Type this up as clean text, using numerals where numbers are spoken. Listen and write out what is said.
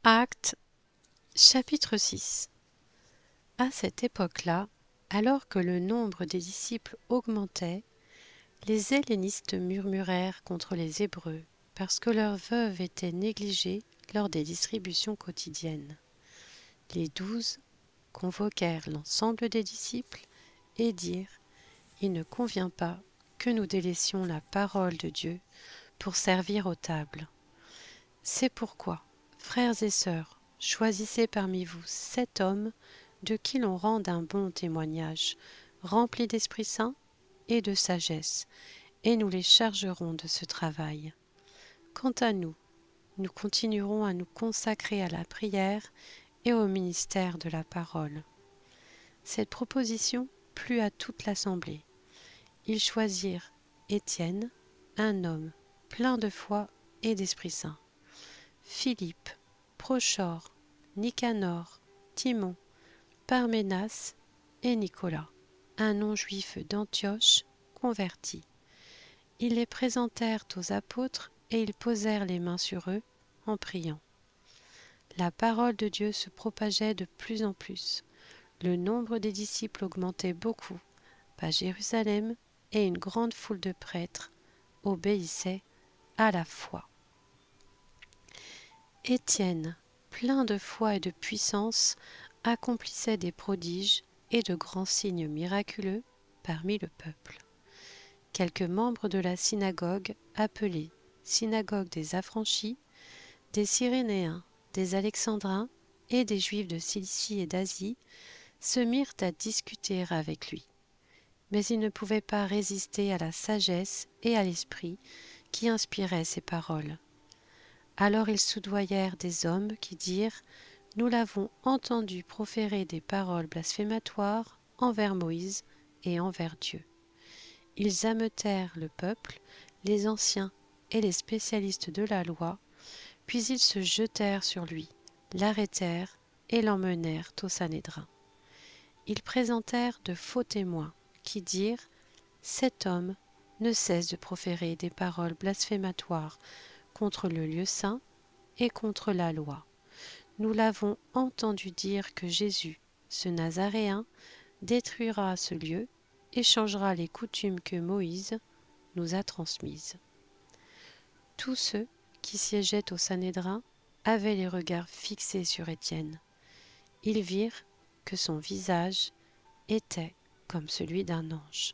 Actes, chapitre 6. À cette époque-là, alors que le nombre des disciples augmentait, les hellénistes murmurèrent contre les Hébreux parce que leurs veuves étaient négligées lors des distributions quotidiennes. Les 12 convoquèrent l'ensemble des disciples et dirent : « Il ne convient pas que nous délaissions la parole de Dieu pour servir aux tables. C'est pourquoi, frères et sœurs, choisissez parmi vous 7 hommes de qui l'on rende un bon témoignage, remplis d'Esprit Saint et de sagesse, et nous les chargerons de ce travail. Quant à nous, nous continuerons à nous consacrer à la prière et au ministère de la parole. » Cette proposition plut à toute l'assemblée. Ils choisirent Étienne, un homme plein de foi et d'Esprit Saint, Philippe, Prochore, Nicanor, Timon, Parménas et Nicolas, un non-juif d'Antioche converti. Ils les présentèrent aux apôtres et ils posèrent les mains sur eux en priant. La parole de Dieu se propageait de plus en plus. Le nombre des disciples augmentait beaucoup à Jérusalem et une grande foule de prêtres obéissait à la foi. Étienne, plein de foi et de puissance, accomplissait des prodiges et de grands signes miraculeux parmi le peuple. Quelques membres de la synagogue, appelée synagogue des affranchis, des Cyrénéens, des Alexandrins et des Juifs de Cilicie et d'Asie, se mirent à discuter avec lui. Mais ils ne pouvaient pas résister à la sagesse et à l'esprit qui inspiraient ces paroles. Alors ils soudoyèrent des hommes qui dirent : « Nous l'avons entendu proférer des paroles blasphématoires envers Moïse et envers Dieu. » Ils ameutèrent le peuple, les anciens et les spécialistes de la loi, puis ils se jetèrent sur lui, l'arrêtèrent et l'emmenèrent au Sanhédrin. Ils présentèrent de faux témoins qui dirent : « Cet homme ne cesse de proférer des paroles blasphématoires contre le lieu saint et contre la loi. Nous l'avons entendu dire que Jésus, ce Nazaréen, détruira ce lieu et changera les coutumes que Moïse nous a transmises. » Tous ceux qui siégeaient au Sanhédrin avaient les regards fixés sur Étienne. Ils virent que son visage était comme celui d'un ange.